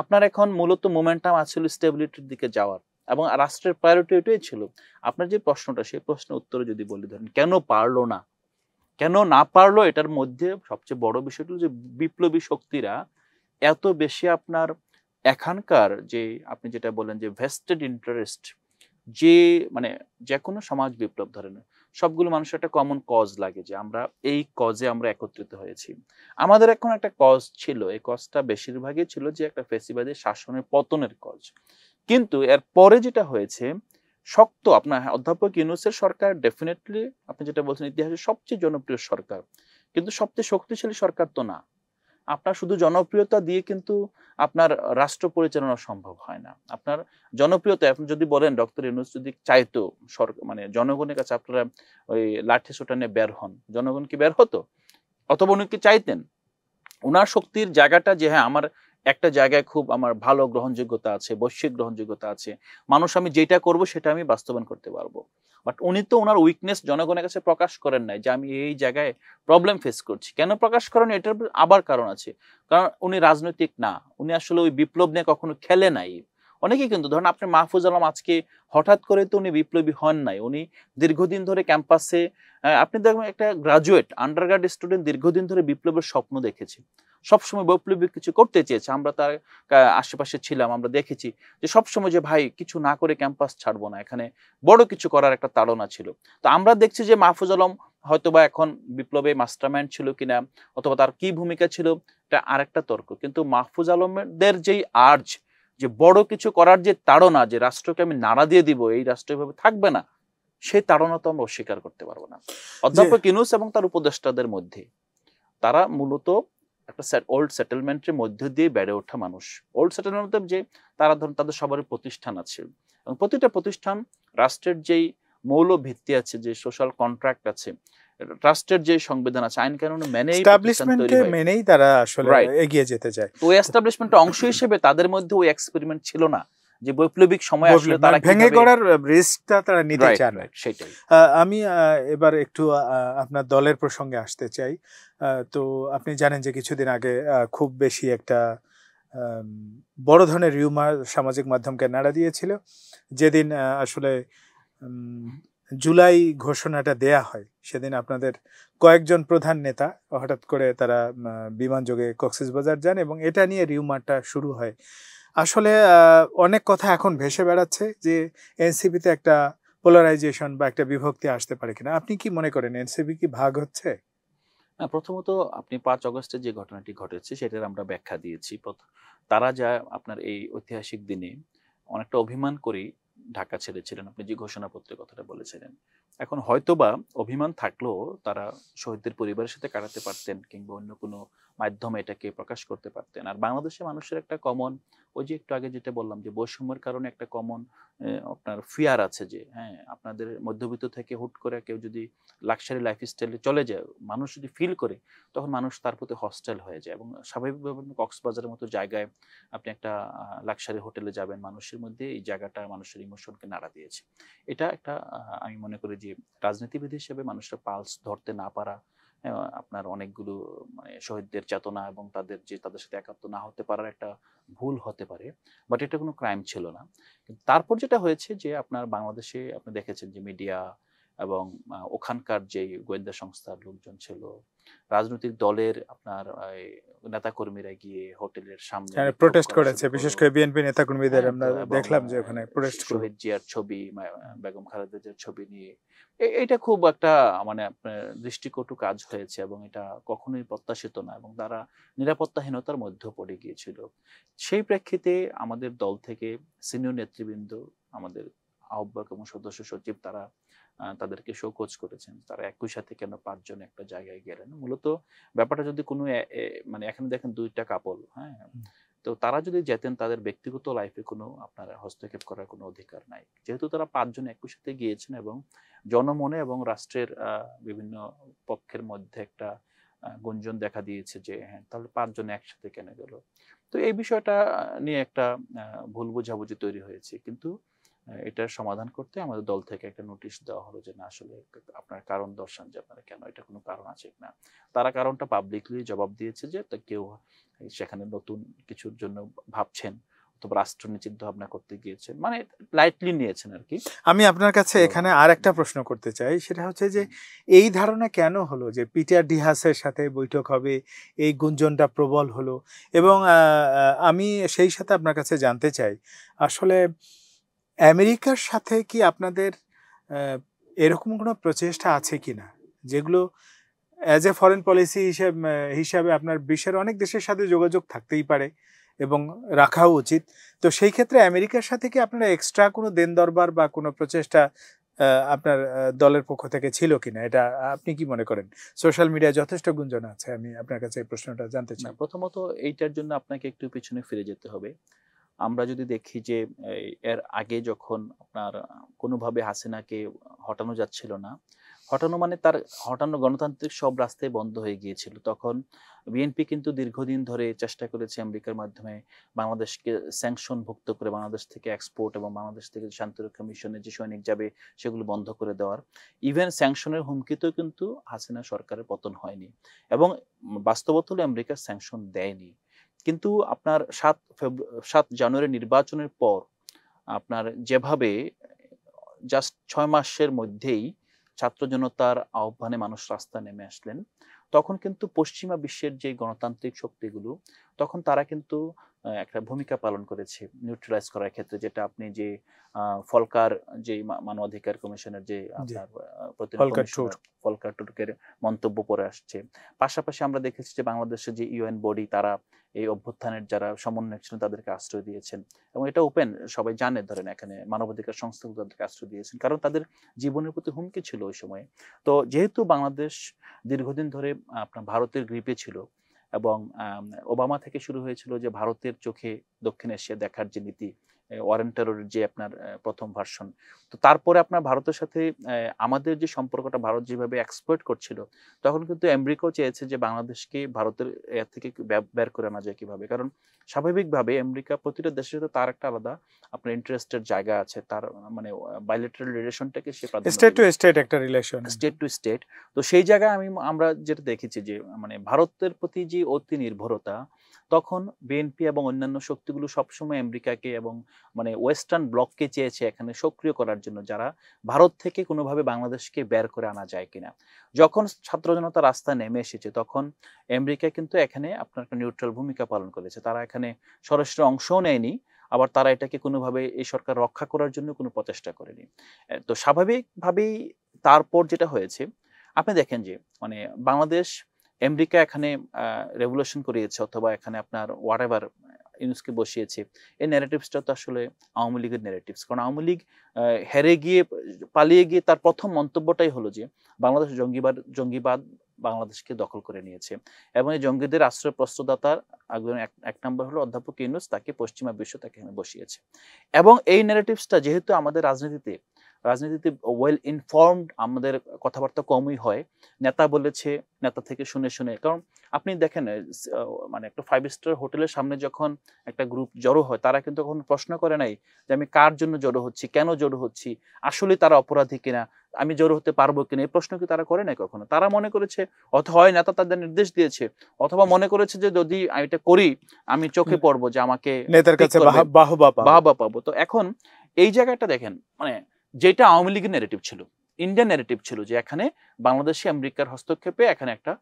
আপনার এখন মূলত মোমেন্টাম আছিল স্টেবিলিটির দিকে যাওয়ার, এবং রাষ্ট্রের প্রায়োরিটি এটাই ছিল। আপনার যে প্রশ্নটা, সেই প্রশ্নের উত্তরে যদি বলি, ধরেন কেন পারলো না, কেন না পারলো, এটার মধ্যে সবচেয়ে বড় বিষয়টা যে বিপ্লবী শক্তিরা এত বেশি আপনার এখানকার যে আপনি যেটা বলেন যে ভেস্টেড ইন্টারেস্ট, যে মানে যে কোনো সমাজ বিপ্লব ধরেন, সবগুলো মানুষের একটা কমন কজ লাগে যে আমরা এই কজে আমরা একত্রিত হয়েছি। আমাদের এখন একটা কজ ছিল, এই কজটা বেশিরভাগই ছিল যে একটা ফ্যাসিবাদী শাসনের পতনের কজ। কিন্তু এর পরে যেটা হয়েছে, শক্ত আপনার অধ্যাপক ইউনূসের সরকার ডেফিনেটলি আপনি যেটা বলছেন ইতিহাসের সবচেয়ে জনপ্রিয় সরকার, কিন্তু সবচেয়ে শক্তিশালী সরকার তো না। আপনার শুধু জনপ্রিয়তা দিয়ে কিন্তু আপনার রাষ্ট্র পরিচালনা সম্ভব হয় না। আপনার জনপ্রিয়তা, আপনি যদি বলেন ডক্টর ইউনূস যদি চাইতো মানে জনগণের কাছে আপনারা ওই লাঠি সোটা নিয়ে বের হন, জনগণ কি বের হতো? অথবা উনি কি চাইতেন? উনার শক্তির জায়গাটা যে হ্যাঁ, আমার একটা জায়গায় খুব আমার ভালো গ্রহণযোগ্যতা আছে, বৈশ্বিক গ্রহণযোগ্যতা আছে, মানুষ আমি যেটা করব সেটা আমি বাস্তবায়ন করতে পারবো। বাট উনি তো ওনার উইকনেস জনগণের কাছে প্রকাশ করেন নাই যে আমি এই জায়গায় প্রবলেম ফেস করছি। কেন প্রকাশ করেন? এটার আবার কারণ আছে। কারণ উনি রাজনৈতিক না, উনি আসলে ওই বিপ্লব নিয়ে কখনো খেলে নাই। অনেকেই কিন্তু ধরেন আপনি মাহফুজ আলম, আজকে হঠাৎ করে তো উনি বিপ্লবী হন নাই, উনি দীর্ঘদিন ধরে ক্যাম্পাসে, আপনি দেখবেন একটা গ্রাজুয়েট আন্ডারগ্রেড স্টুডেন্ট দীর্ঘদিন ধরে বিপ্লবের স্বপ্ন দেখেছে, সবসময় বৈপ্লবিক কিছু করতে চেয়েছে। আমরা তার আশেপাশে ছিলাম, আমরা দেখেছি যে সবসময় যে ভাই কিছু না করে ক্যাম্পাস ছাড়বো না, এখানে বড় কিছু করার একটা তাড়না ছিল। তো আমরা দেখছি যে মাহফুজ আলম হয়তোবা এখন বিপ্লবে মাস্টারমাইন্ড ছিল কিনা, অথবা তার কি ভূমিকা ছিল, এটা আরেকটা তর্ক। কিন্তু মাহফুজ আলমদের যেই আর্জ, যে বড় কিছু করার যে তাড়না, যে রাষ্ট্রকে আমি নাড়া দিয়ে দিব, এই রাষ্ট্র এভাবে থাকবে না, সেই তাড়না তো আমরা অস্বীকার করতে পারবো না। অধ্যাপক ইউনূস এবং তার উপদেষ্টাদের মধ্যে তারা মূলত একটা ওল্ড সেটেলমেন্টের মধ্য দিয়ে বেড়ে ওঠা মানুষ। ওল্ড সেটেলমেন্ট যে তারা ধরুন তাদের সবারই প্রতিষ্ঠান আছে, এবং প্রতিটা প্রতিষ্ঠান রাষ্ট্রের যেই মৌল ভিত্তি আছে, যে সোশ্যাল কন্ট্রাক্ট আছে, রাষ্ট্রের যে সংবিধান আছে, আইন কানুন মেনেই এস্টাবলিশমেন্টে মেনেই তারা আসলে এগিয়ে যেতে চায়। তো ওই এস্টাবলিশমেন্টের অংশ হিসেবে তাদের মধ্যে ওই এক্সপেরিমেন্ট ছিল না যে বৈপ্লবিক সময় আসলে তারা ভেঙে গড়ার রিস্কটা তারা নিতে চান না। সেটাই। আমি এবার একটু আপনার দলের প্রসঙ্গে আসতে চাই। তো আপনি জানেন যে কিছুদিন আগে খুব বেশি একটা বড় ধরনের রিউমার সামাজিক মাধ্যমকে নাড়া দিয়েছিল, যেদিন আসলে জুলাই ঘোষণাটা দেয়া হয়, সেদিন আপনাদের কয়েকজন প্রধান নেতা হঠাৎ করে তারা বিমানযোগে কক্সবাজার যান এবং এটা নিয়ে রিউমারটা শুরু হয়। আসলে অনেক কথা এখন ভেসে বেড়াচ্ছে যে এনসিপিতে একটা পোলারাইজেশন বা একটা বিভক্তি আসতে পারে কিনা। আপনি কি মনে করেন এনসিপি কি ভাগ হচ্ছে? প্রথমত আপনি 5 আগস্টে যে ঘটনাটি ঘটেছে সেটার আমরা ব্যাখ্যা দিয়েছি। তারা যা আপনার এই ঐতিহাসিক দিনে অনেকটা অভিমান করেই ঢাকা ছেড়েছিলেন, আপনি যে ঘোষণাপত্রের কথাটা বলেছিলেন। এখন হয়তোবা অভিমান থাকলেও তারা শহীদদের পরিবারের সাথে কাটাতে পারতেন, কিংবা অন্য কোনো মাধ্যমে এটাকে প্রকাশ করতে পারতেন। আর বাংলাদেশের মানুষের একটা কমন, ওই যে একটু আগে যেটা বললাম যে বৈষম্যের কারণে একটা কমন আপনার ফিয়ার আছে যে হ্যাঁ, আপনাদের মধ্যবিত্ত থেকে হুট করে কেউ যদি লাক্সারি লাইফস্টাইলে চলে যায়, মানুষ যদি ফিল করে, তখন মানুষ তার প্রতি হস্টেল হয়ে যায়। এবং স্বাভাবিকভাবে কক্সবাজারের মতো জায়গায় আপনি একটা লাক্সারি হোটেলে যাবেন, মানুষের মধ্যে এই জায়গাটা মানুষের ইমোশনকে নাড়া দিয়েছে। এটা একটা আমি মনে করি যে রাজনীতিবিদ হিসেবে মানুষের পালস ধরতে না পারা, আপনার অনেকগুলো মানে শহীদদের চেতনা এবং তাদের যে তাদের সাথে একাত্ম না হতে পারার একটা ভুল হতে পারে, বাট এটা কোনো ক্রাইম ছিল না। তারপর যেটা হয়েছে যে আপনার বাংলাদেশে আপনি দেখেছেন যে মিডিয়া এবং ওখানকার যে গোয়েন্দা সংস্থার লোকজন ছিল, রাজনৈতিক দলের আপনার নেতাকর্মীরা গিয়ে হোটেলের সামনে প্রোটেস্ট করেছে, বিশেষ করে বিএনপি নেতাকর্মীদের আমরা দেখলাম যে ওখানে প্রোটেস্ট করে শহীদ জিয়ার ছবি, বেগম খালেদা জিয়ার ছবি নিয়ে। এটা খুব একটা মানে আপনার দৃষ্টিকটু কাজ হয়েছে, এবং এটা কখনোই প্রত্যাশিত না, এবং তারা নিরাপত্তাহীনতার মধ্যে পড়ে গিয়েছিল। সেই প্রেক্ষিতে আমাদের দল থেকে সিনিয়র নেতৃবৃন্দ, আমাদের আহ্বায়ক এবং সদস্য সচিব, তারা তাদেরকে শোকজ করেছেন। তারা একই সাথে কেন 5 জন একটা জায়গায় গেলেন। মূলত ব্যাপারটা যদি কোনো মানে এখানে দেখেন 2টা কাপল, হ্যাঁ, তো তারা যদি যেতেন, তাদের ব্যক্তিগত লাইফে কোনো আপনার হস্তক্ষেপ করার কোনো অধিকার নাই। যেহেতু তারা 5 জন একই সাথে গিয়েছেন, এবং জনমনে এবং রাষ্ট্রের বিভিন্ন পক্ষের মধ্যে একটা গুঞ্জন দেখা দিয়েছে যে হ্যাঁ, তাহলে 5 জন একসাথে কেন গেল। তো এই বিষয়টা নিয়ে একটা ভুল বোঝাবুঝি তৈরি হয়েছে, কিন্তু এটার সমাধান করতে আমাদের দল থেকে একটা নোটিশ দেওয়া হলো যে না, আসলে আপনার কারণ দর্শান যে আপনারা কেন, এটা কোনো কারণ আছে কিনা। তারা কারণটা পাবলিকলি জবাব দিয়েছে যে কেউ সেখানে নতুন কিছুর জন্য ভাবছেন, অথবা রাষ্ট্র নিয়ে চিন্তা ভাবনা করতে গিয়েছেন, মানে লাইটলি নিয়েছেন আর কি। আমি আপনার কাছে এখানে আর একটা প্রশ্ন করতে চাই, সেটা হচ্ছে যে এই ধারণা কেন হলো যে পিটার ডিহাসের সাথে বৈঠক হবে, এই গুঞ্জনটা প্রবল হলো, এবং আমি সেই সাথে আপনার কাছে জানতে চাই আসলে আমেরিকার সাথে কি আপনাদের এরকম কোনো প্রচেষ্টা আছে কিনা, যেগুলো অ্যাজ এ ফরেন পলিসি হিসাবে আপনার বিশ্বের অনেক দেশের সাথে যোগাযোগ থাকতেই পারে এবং রাখাও উচিত। তো সেই ক্ষেত্রে আমেরিকার সাথে কি আপনারা এক্সট্রা কোনো দেন দরবার বা কোনো প্রচেষ্টা আপনার দলের পক্ষ থেকে ছিল কিনা, এটা আপনি কি মনে করেন? সোশ্যাল মিডিয়ায় যথেষ্ট গুঞ্জন আছে, আমি আপনার কাছে এই প্রশ্নটা জানতে চাই। প্রথমত এইটার জন্য আপনাকে একটু পিছনে ফিরে যেতে হবে। আমরা যদি দেখি যে এর আগে যখন আপনার কোনোভাবে হাসিনাকে হটানো যাচ্ছিল না, হটানো মানে তার হটানো গণতান্ত্রিক সব রাস্তায় বন্ধ হয়ে গিয়েছিল, তখন বিএনপি কিন্তু দীর্ঘদিন ধরে চেষ্টা করেছে আমেরিকার মাধ্যমে বাংলাদেশকে স্যাংশন ভুক্ত করে বাংলাদেশ থেকে এক্সপোর্ট, এবং বাংলাদেশ থেকে শান্তিরক্ষা মিশনে যে সৈনিক যাবে সেগুলো বন্ধ করে দেওয়ার। ইভেন স্যাংশনের হুমকিতেও কিন্তু হাসিনা সরকারের পতন হয়নি, এবং বাস্তবত হলে আমেরিকার স্যাংশন দেয়নি। কিন্তু আপনার 7 জানুয়ারি নির্বাচনের পর আপনার যেভাবে জাস্ট 6 মাসের মধ্যেই ছাত্র জনতার আহ্বানে মানুষ রাস্তা নেমে আসলেন, তখন কিন্তু পশ্চিমা বিশ্বের যে গণতান্ত্রিক শক্তিগুলো, তখন তারা কিন্তু একটা ভূমিকা পালন করেছে নিউট্রালাইজ করার ক্ষেত্রে, যেটা আপনি যে ফলকার যে মানবাধিকার কমিশনের যে আপনার ফলকার টুর্কের মন্তব্য পরে আসছে। পাশাপাশি আমরা দেখেছি যে বাংলাদেশের যে ইউএন বডি, তারা এই অভ্যুত্থানের যারা সমন্বয়ক ছিলেন তাদেরকে আশ্রয় দিয়েছেন, এবং এটা ওপেন, সবাই জানে, ধরেন এখানে মানবাধিকার সংস্থাগুলো তাদেরকে আশ্রয় দিয়েছেন, কারণ তাদের জীবনের প্রতি হুমকি ছিল ওই সময়ে। তো যেহেতু বাংলাদেশ দীর্ঘদিন ধরে আপনার ভারতের গ্রিপে ছিল, এবং ওবামা থেকে শুরু হয়েছিল যে ভারতের চোখে দক্ষিণ এশিয়া দেখার যে নীতি, ওয়ারেন টেররের যে আপনার প্রথম ভার্সন, তো তারপরে আপনার ভারতের সাথে আমাদের যে সম্পর্কটা ভারত যেভাবে এক্সপ্লয়েট করছিল, তখন কিন্তু আমেরিকাও চেয়েছে যে বাংলাদেশকে ভারতের এর থেকে বের করে আনা যায় কিভাবে, কারণ স্বাভাবিকভাবে আমেরিকা প্রতিটা দেশের সাথে তার একটা আলাদা আপনার ইন্টারেস্টের জায়গা আছে, তার মানে বাইলেটারাল রিলেশনটাকে সে প্রাধান্য স্টেট টু দিবে, স্টেট একটা রিলেশন। State to state. তো সেই জায়গায় আমরা যেটা দেখেছি যে মানে ভারতের প্রতি যে অতি নির্ভরতা, তখন বিএনপি এবং অন্যান্য শক্তিগুলো সবসময় আমেরিকাকে এবং মানে ওয়েস্টার্ন ব্লককে চেয়েছে এখানে সক্রিয় করার জন্য, যারা ভারত থেকে কোনোভাবে বাংলাদেশকে বের করে আনা যায় কিনা। যখন ছাত্র জনতা রাস্তায় নেমে এসেছে, তখন আমেরিকা কিন্তু এখানে আপনার একটা নিউট্রাল ভূমিকা পালন করেছে, তারা এখানে সরাসরি অংশও নেয়নি, আবার তারা এটাকে কোনোভাবে এই সরকার রক্ষা করার জন্য কোনো প্রচেষ্টা করেনি। তো স্বাভাবিকভাবেই তারপর যেটা হয়েছে, আপনি দেখেন যে মানে বাংলাদেশ আমেরিকা এখানে রেভলিউশন করিয়েছে, অথবা এখানে আপনার হোয়াট এভার ইউনুসকে বসিয়েছে, এই ন্যারেটিভসটা তো আসলে আওয়ামী লীগের ন্যারেটিভস। কারণ আওয়ামী লীগ হেরে গিয়ে, পালিয়ে গিয়ে তার প্রথম মন্তব্যটাই হলো যে বাংলাদেশ জঙ্গিবাদ বাংলাদেশকে দখল করে নিয়েছে, এবং এই জঙ্গিদের আশ্রয় প্রস্তুতদাতার একজন এক নম্বর হলো অধ্যাপক ইউনুস, তাকে পশ্চিমা বিশ্ব তাকে এখানে বসিয়েছে। এবং এই ন্যারেটিভসটা যেহেতু আমাদের রাজনীতিতে ওয়েল ইনফর্মড, আমাদের কথাবার্তা কমই হয়, নেতা বলেছে, নেতা থেকে শুনে শুনে। কারণ আপনি দেখেন মানে একটা 5 স্টার হোটেলের সামনে যখন একটা গ্রুপ জড়ো হয়, তারা কিন্তু কখনো প্রশ্ন করে নাই যে আমি কার জন্য জড়ো হচ্ছি, কেন জড়ো হচ্ছি, আসলে তারা অপরাধী কিনা, আমি জড়ো হতে পারবো কিনা, এই প্রশ্ন কি তারা করে নাই কখনো। তারা মনে করেছে হয় নেতা তাদের নির্দেশ দিয়েছে, অথবা মনে করেছে যে যদি আমি এটা করি আমি চোখে পড়বো, যে আমাকে নেতার কাছে বাহবা পাবো। তো এখন এই জায়গাটা দেখেন, মানে যেটা আওয়ামী লীগের ন্যারেটিভ ছিল, ইন্ডিয়ান ন্যারেটিভ ছিল, যে এখানে বাংলাদেশে আমেরিকার হস্তক্ষেপে এখানে একটা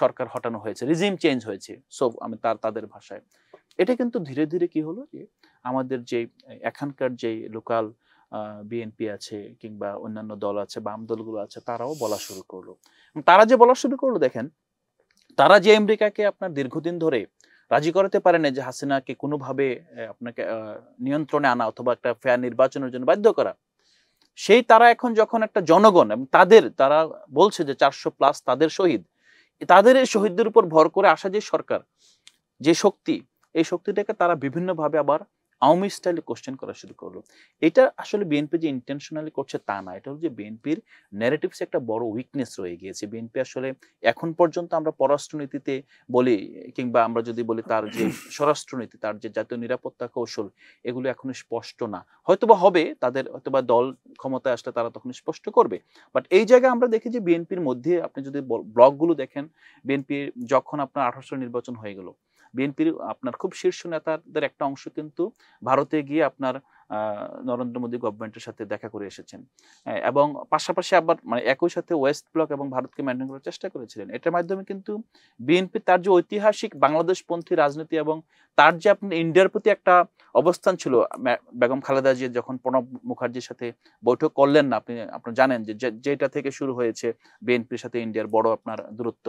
সরকার হটানো হয়েছে, রিজিম চেঞ্জ হয়েছে, সো আমি তাদের ভাষায়। এটা কিন্তু ধীরে ধীরে কি হলো যে আমাদের যে এখানকার যে লোকাল বিএনপি আছে কিংবা অন্যান্য দল আছে, বাম দলগুলো আছে, তারাও বলা শুরু করলো। তারা যে বলা শুরু করলো, দেখেন তারা যে আমেরিকাকে আপনার দীর্ঘদিন ধরে রাজি করাতে পারে না যে হাসিনাকে কোনোভাবে আপনাকে নিয়ন্ত্রণে আনা অথবা একটা ফেয়ার নির্বাচনের জন্য বাধ্য করা, সেই তারা এখন যখন একটা জনগণ এবং তারা বলছে যে 400+ তাদের শহীদ, তাদের এই শহীদদের উপর ভর করে আসা যে সরকার, যে শক্তি, এই শক্তিটাকে তারা বিভিন্নভাবে আবার আওয়ামী স্টাইলে কোশ্চেন করা শুরু করলো। এটা আসলে বিএনপি যে ইন্টেনশনালি করছে তা না, এটা হচ্ছে বিএনপির ন্যারেটিভস একটা বড় উইকনেস রয়ে গিয়েছে। বিএনপি আসলে এখন পর্যন্ত আমরা পররাষ্ট্রনীতিতে বলি, কিংবা আমরা যদি বলি তার যে স্বরাষ্ট্রনীতি, তার যে জাতীয় নিরাপত্তা কৌশল, এগুলো এখনো স্পষ্ট না। হয়তোবা হবে, তাদের হয়তোবা দল ক্ষমতায় আসলে তারা তখন স্পষ্ট করবে। বাট এই জায়গায় আমরা দেখি যে বিএনপির মধ্যে আপনি যদি ব্লকগুলো দেখেন, বিএনপির যখন আপনার 18 নির্বাচন হয়ে গেল, বিএনপির আপনার খুব শীর্ষ নেতাদের একটা অংশ কিন্তু ভারতে গিয়ে আপনার নরেন্দ্র মোদী গভর্নমেন্টের সাথে দেখা করে এসেছেন, এবং পাশাপাশি আবার মানে একই সাথে ওয়েস্ট ব্লক এবং ভারতকে মেনটেন করার চেষ্টা করেছিলেন। এটার মাধ্যমে কিন্তু বিএনপি তার যে ঐতিহাসিক বাংলাদেশপন্থী রাজনীতি এবং তার যে আপনার ইন্ডিয়ার প্রতি একটা অবস্থান ছিল, বেগম খালেদা জিয়া যখন প্রণব মুখার্জির সাথে বৈঠক করলেন না, আপনারা জানেন যে যেটা থেকে শুরু হয়েছে বিএনপির সাথে ইন্ডিয়ার বড় আপনার দূরত্ব,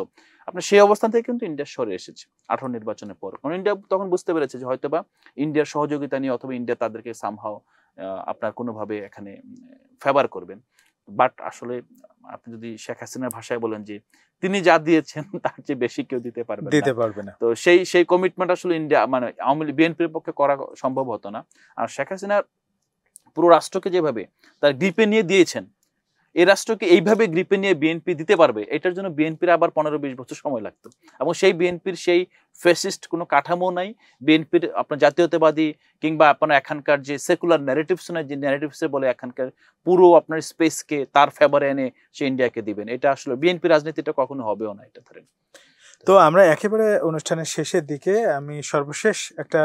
আপনার সেই অবস্থান থেকে কিন্তু ইন্ডিয়া সরে এসেছে 18 নির্বাচনের পর। কারণ ইন্ডিয়া তখন বুঝতে পেরেছে যে হয়তোবা ইন্ডিয়ার সহযোগিতা নিয়ে অথবা ইন্ডিয়া তাদেরকে সামহাও আপনার কোনোভাবে এখানে ফেভার করবেন। বাট আসলে আপনি যদি শেখ হাসিনার ভাষায় বলেন যে তিনি যা দিয়েছেন তার চেয়ে বেশি কেউ দিতে পারবে না। তো সেই কমিটমেন্ট আসলে ইন্ডিয়া মানে আওয়ামী লীগ বিএনপির পক্ষে করা সম্ভব হতো না। আর শেখ হাসিনা পুরো রাষ্ট্রকে যেভাবে তার গ্রিপে নিয়ে দিয়েছেন, এই রাষ্ট্রকে এইভাবে গ্রিপে নিয়ে বিএনপি দিতে পারবে, এটার জন্য বিএনপির আবার 15-20 বছর সময় লাগতো। এবং সেই বিএনপির সেই ফ্যাসিস্ট কোনো কাঠামো নাই, বিএনপির আপনার জাতীয়তাবাদী কিংবা আপনার এখানকার যে সেকুলার ন্যারেটিভস নয়, যে ন্যারেটিভসে বলে এখানকার পুরো আপনার স্পেসকে তার ফেভারে এনে সে ইন্ডিয়াকে দিবেন, এটা আসলে বিএনপি রাজনীতিটা কখনো হবেও না, এটা ধরেন। তো আমরা একেবারে অনুষ্ঠানের শেষের দিকে আমি সর্বশেষ একটা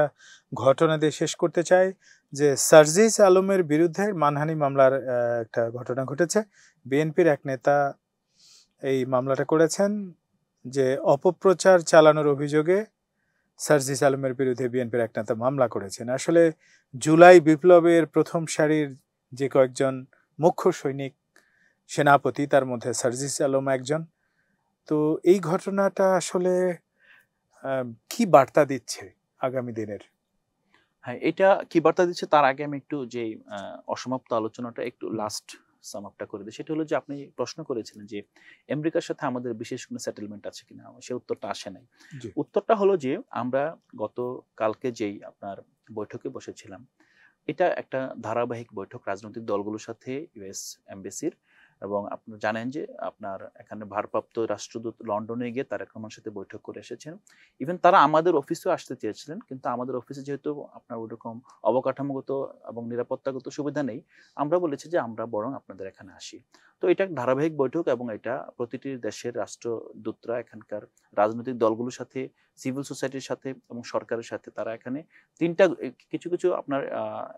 ঘটনা দিয়ে শেষ করতে চাই, যে সার্জিস আলমের বিরুদ্ধে মানহানি মামলার একটা ঘটনা ঘটেছে। বিএনপির এক নেতা এই মামলাটা করেছেন, যে অপপ্রচার চালানোর অভিযোগে সার্জিস আলমের বিরুদ্ধে বিএনপির এক নেতা মামলা করেছেন। আসলে জুলাই বিপ্লবের প্রথম সারির যে কয়েকজন মুখ্য সৈনিক সেনাপতি, তার মধ্যে সার্জিস আলম একজন। তো এই ঘটনাটা আসলে কি বার্তা দিচ্ছে আগামী দিনের? হ্যাঁ, এটা কি বার্তা দিচ্ছে তার আগে আমি একটু যে অসমাপ্ত আলোচনাটা একটু লাস্ট সাম আপটা করে দিই। সেটা হলো যে আপনি প্রশ্ন করেছিলেন যে আমেরিকার সাথে আমাদের বিশেষ কোনো সেটেলমেন্ট আছে কিনা, সে উত্তরটা আসে নাই। জি। উত্তরটা হলো যে আমরা গত কালকে যেই আপনার বৈঠকে বসেছিলাম, এটা একটা ধারাবাহিক বৈঠক রাজনৈতিক দলগুলোর সাথে ইউএস এমবেসির, এবং আপনি জানেন যে আপনার এখানে ভারপ্রাপ্ত রাষ্ট্রদূত লন্ডনে গিয়ে তারেক রহমানের সাথে বৈঠক করে এসেছেন। ইভেন তারা আমাদের অফিসেও আসতে চেয়েছিলেন, কিন্তু আমাদের অফিসে যেহেতু আপনার ওরকম অবকাঠামোগত এবং নিরাপত্তাগত সুবিধা নেই, আমরা বলেছি যে আমরা বরং আপনাদের এখানে আসি। তো এটা এক ধারাবাহিক বৈঠক, এবং এটা প্রতিটি দেশের রাষ্ট্রদূতরা এখানকার রাজনৈতিক দলগুলোর সাথে, সিভিল সোসাইটির সাথে এবং সরকারের সাথে, তারা এখানে তিনটা কিছু কিছু আপনার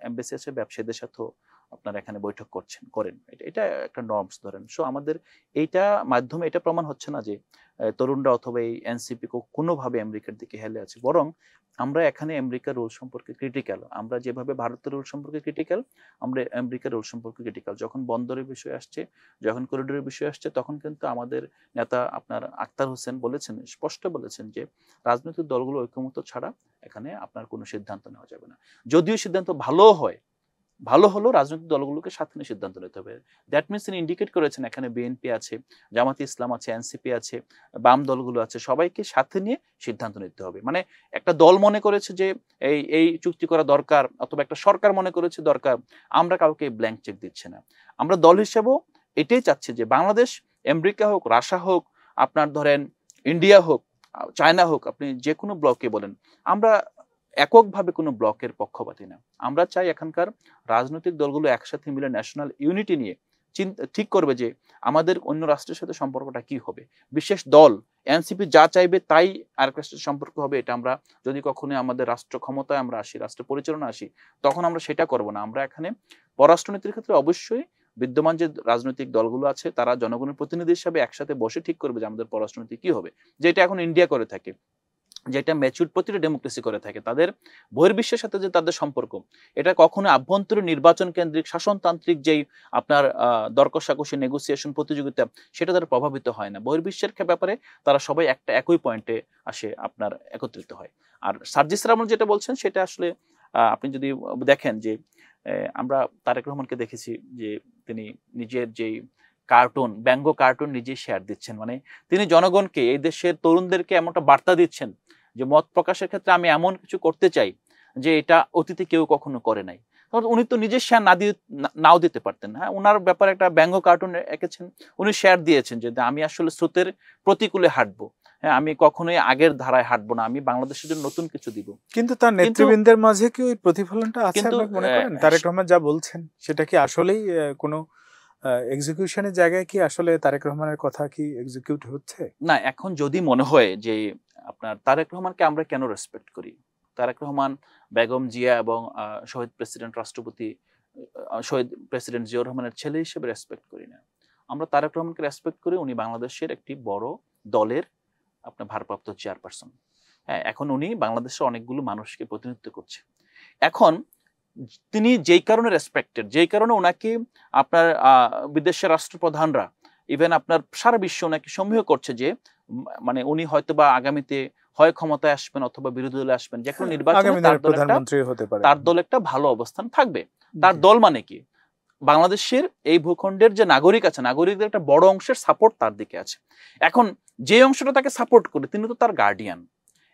এমবেসি আছে ব্যবসায়ীদের সাথেও আপনার এখানে বৈঠক করেন। এটা একটা নর্মস ধরেন। সো আমাদের এইটা মাধ্যমে এটা প্রমাণ হচ্ছে না যে তরুণরা অথবা এই এনসিপি কোনোভাবে আমেরিকার দিকে হেলে আছে, বরং আমরা এখানে আমেরিকার রোল সম্পর্কে ক্রিটিক্যাল। আমরা যেভাবে ভারতের রোল সম্পর্কে ক্রিটিক্যাল, আমরা আমেরিকার রোল সম্পর্কে ক্রিটিক্যাল। যখন বন্দরের বিষয় আসছে, যখন করিডোরের বিষয় আসছে, তখন কিন্তু আমাদের নেতা আপনার আক্তার হোসেন বলেছেন, স্পষ্ট বলেছেন যে রাজনৈতিক দলগুলো ঐক্যমত্য ছাড়া এখানে আপনার কোনো সিদ্ধান্ত নেওয়া যাবে না। যদিও সিদ্ধান্ত ভালো হয়, ভালো হলো রাজনৈতিক দলগুলোকে সাথে নিয়ে সিদ্ধান্ত নিতে হবে। দ্যাট মিনস তিনি ইন্ডিকেট করেছেন এখানে বিএনপি আছে, জামাতে ইসলাম আছে, এনসিপি আছে, বাম দলগুলো আছে, সবাইকে সাথে নিয়ে সিদ্ধান্ত নিতে হবে। মানে একটা দল মনে করেছে যে এই এই চুক্তি করা দরকার, অথবা একটা সরকার মনে করেছে দরকার, আমরা কাউকে ব্ল্যাঙ্ক চেক দিচ্ছি না। আমরা দল হিসেবেও এটাই চাচ্ছি যে বাংলাদেশ, আমেরিকা হোক, রাশিয়া হোক, আপনার ধরেন ইন্ডিয়া হোক, চায়না হোক, আপনি যে কোনো ব্লকে বলেন, আমরা এককভাবে কোনো ব্লকের পক্ষপাতী না। আমরা চাই এখানকার রাজনৈতিক দলগুলো একসাথে মিলে ন্যাশনাল ইউনিটি নিয়ে ঠিক করবে যে আমাদের অন্য রাষ্ট্রের সাথে সম্পর্কটা কি হবে। বিশেষ দল এনসিপি যা চাইবে তাই আরেক রাষ্ট্রের সম্পর্ক হবে, এটা আমরা যদি কখনো আমাদের রাষ্ট্র ক্ষমতায় আমরা আসি, রাষ্ট্র পরিচালনা আসি, তখন আমরা সেটা করব না। আমরা এখানে পররাষ্ট্রনীতির ক্ষেত্রে অবশ্যই বিদ্যমান যে রাজনৈতিক দলগুলো আছে, তারা জনগণের প্রতিনিধি হিসাবে একসাথে বসে ঠিক করবে যে আমাদের পররাষ্ট্রনীতি কি হবে, যেটা এখন ইন্ডিয়া করে থাকে, যেটা ম্যাচুর প্রতিটা ডেমোক্রেসি করে থাকে। তাদের বহির্বিশ্বের সাথে যে তাদের সম্পর্ক, এটা কখনো আভ্যন্তরীণ নির্বাচন কেন্দ্রিক শাসনতান্ত্রিক যেই আপনার দর কষাকষি, নেগোসিয়েশন, প্রতিযোগিতা, সেটা তারা প্রভাবিত হয় না। বহির্বিশ্বের ব্যাপারে তারা সবাই একটা একই পয়েন্টে আসে, আপনার একত্রিত হয়। আর সার্জিস রাহমান যেটা বলছেন, সেটা আসলে আপনি যদি দেখেন যে আমরা তারেক রহমানকে দেখেছি যে তিনি নিজের যেই কার্টুন, ব্যঙ্গ কার্টুন নিজেই শেয়ার দিচ্ছেন। মানে তিনি জনগণকে, এই দেশের তরুণদেরকে এমনটা বার্তা দিচ্ছেন যে মত প্রকাশের ক্ষেত্রে আমি এমন কিছু করতে চাই যে এটা অতীতে কেউ কখনো করে নাই। উনি তো নিজে শেয়ার নাও দিতে পারতেন। হ্যাঁ, ওনার ব্যাপারে একটা ব্যঙ্গ কার্টুন এঁকেছেন, উনি শেয়ার দিয়েছেন যে আমি আসলে স্রোতের প্রতিকূলে হাঁটবো, হ্যাঁ, আমি কখনোই আগের ধারায় হাঁটবো না, আমি বাংলাদেশের জন্য নতুন কিছু দিব। কিন্তু তার নেতৃবৃন্দের মাঝে কি ওই প্রতিফলনটা আছে কিন্তু আপনি মনে করেন? তারেক রহমান যা বলছেন সেটা কি আসলেই কোনো এক্সিকিউশনের জায়গায় কি আসলে তারেক রহমানের কথা কি এক্সিকিউট হচ্ছে? না, এখন যদি মনে হয় যে আপনার তারেক রহমানকে আমরা কেন রেসপেক্ট করি, তারেক রহমান, বেগম জিয়া এবং শহীদ প্রেসিডেন্ট রাষ্ট্রপতি শহীদ প্রেসিডেন্ট জিয়াউর রহমানের ছেলে হিসেবে রেসপেক্ট করি না। আমরা তারেক রহমানকে রেসপেক্ট করি, উনি বাংলাদেশের একটি বড় দলের আপনার ভারপ্রাপ্ত চেয়ারপারসন। হ্যাঁ, এখন উনি বাংলাদেশের অনেকগুলো মানুষকে প্রতিনিধিত্ব করছে। এখন তিনি যেই কারণে রেসপেক্টেড, যেই কারণে ওনাকে আপনার বিদেশের রাষ্ট্রপ্রধানরা, ইভেন আপনার সারা বিশ্ব ওনাকে সমীহ করছে যে মানে উনি হয়তো বা আগামীতে হয় ক্ষমতায় আসবেন অথবা বিরোধী দলে আসবেন, যে কোনো নির্বাচনে তার দল একটা ভালো অবস্থান থাকবে। তার দল মানে কি, বাংলাদেশের এই ভূখণ্ডের যে নাগরিক আছে, নাগরিকদের একটা বড় অংশের সাপোর্ট তার দিকে আছে। এখন যে অংশটা তাকে সাপোর্ট করে, তিনি তো তার গার্ডিয়ান।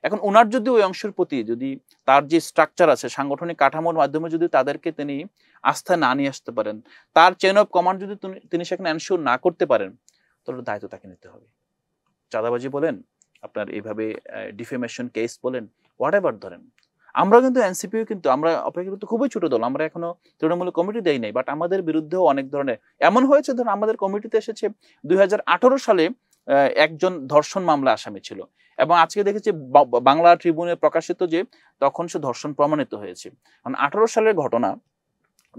এখন ওনার যদি ওই অংশের প্রতি, যদি তার যে স্ট্রাকচার আছে, সাংগঠনিক কাঠামোর মাধ্যমে যদি তাদেরকে তিনি আস্থায় না নিয়ে আসতে পারেন, তার চেইন অফ কমান্ড যদি তিনি সেখানে এনশিওর না করতে পারেন, তাহলে দায়িত্ব তাকে নিতে হবে। চাঁদাবাজি বলেন, আপনার এইভাবে ডিফেমেশন কেস বলেন, হোয়াট এভার ধরেন। আমরা কিন্তু এনসিপিও কিন্তু আমরা অপেক্ষাকৃত খুবই ছোট দল, আমরা এখনো তৃণমূল কমিটি দেই নাই, বাট আমাদের বিরুদ্ধেও অনেক ধরনের এমন হয়েছে। ধরুন আমাদের কমিটিতে এসেছে 2018 সালে একজন ধর্ষণ মামলা আসামি ছিল, এবং আজকে দেখেছি বাংলা ট্রিবিউনে প্রকাশিত যে তখন সে ধর্ষণ প্রমাণিত হয়েছে। কারণ 18 সালের ঘটনা,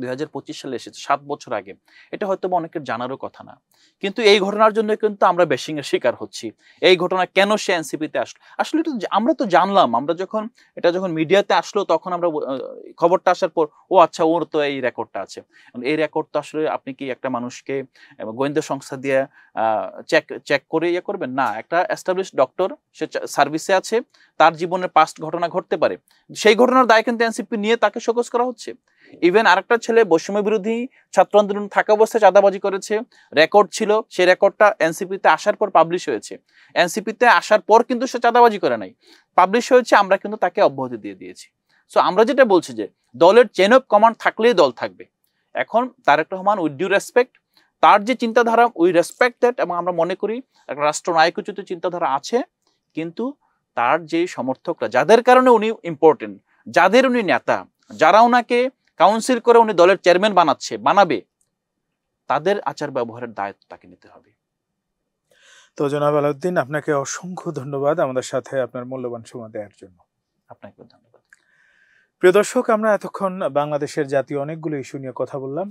2025 সালে এসেছে, 7 বছর আগে। এটা হয়তো বা অনেকের জানারও কথা না, কিন্তু এই ঘটনার জন্য কিন্তু আমরা বেশিং এর শিকার হচ্ছি। এই ঘটনা কেন সে এনসিপিতে আসলো, আসলে এটা আমরা তো জানলাম, আমরা যখন এটা যখন মিডিয়াতে আসলো তখন আমরা খবরটা আসার পর, ও আচ্ছা, ওর তো এই রেকর্ডটা আছে। এই রেকর্ড তো আসলে আপনি কি একটা মানুষকে গোয়েন্দা সংস্থা দিয়ে চেক চেক করে ইয়ে করবেন না? একটা এস্টাবলিশড ডক্টর, সে সার্ভিসে আছে, তার জীবনের পাস্ট ঘটনা ঘটতে পারে, সেই ঘটনার দায় কিন্তু এনসিপি নিয়ে তাকে শোকজ করা হচ্ছে। ইভেন আরেকটা ছেলে বৈষম্য বিরোধী ছাত্র আন্দোলন থাকা অবস্থায় চাঁদাবাজি করেছে, রেকর্ড ছিল, সেই রেকর্ডটা এনসিপিতে আসার পর পাবলিশ হয়েছে। এনসিপিতে আসার পর কিন্তু সে চাঁদাবাজি করে নাই, পাবলিশ হয়েছে, আমরা কিন্তু তাকে অব্যাহতি দিয়ে দিয়েছি। সো আমরা যেটা বলছি যে দলের চেইন অফ কমান্ড থাকলেই দল থাকবে। এখন Tarique Rahman, with due respect, তার যে চিন্তাধারা, উই রেসপেক্ট দ্যাট, এবং আমরা মনে করি একটা রাষ্ট্রনায়কোচিত চিন্তাধারা আছে, কিন্তু তার যে সমর্থকরা, যাদের কারণে উনি ইম্পর্টেন্ট, যাদের উনি নেতা, যারা ওনাকে কাউন্সিল করে উনি দলের চেয়ারম্যান বানাবে, তাদের আচার ব্যবহারের দায়িত্ব তাকে নিতে হবে। তো জনাব আলাউদ্দিন, আপনাকে অসংখ্য ধন্যবাদ আমাদের সাথে আপনার মূল্যবান সময় দেওয়ার জন্য। আপনাকে ধন্যবাদ। প্রিয় দর্শক, আমরা এতক্ষণ বাংলাদেশের জাতীয় অনেকগুলো ইস্যু নিয়ে কথা বললাম।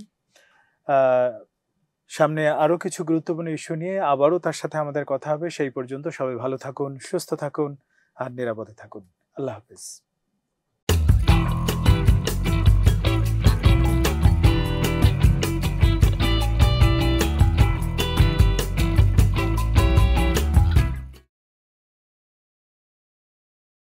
সামনে আরো কিছু গুরুত্বপূর্ণ ইস্যু নিয়ে আবারও তার সাথে আমাদের কথা হবে। সেই পর্যন্ত সবাই ভালো থাকুন, সুস্থ থাকুন আর নিরাপদে থাকুন। আল্লাহ হাফেজ।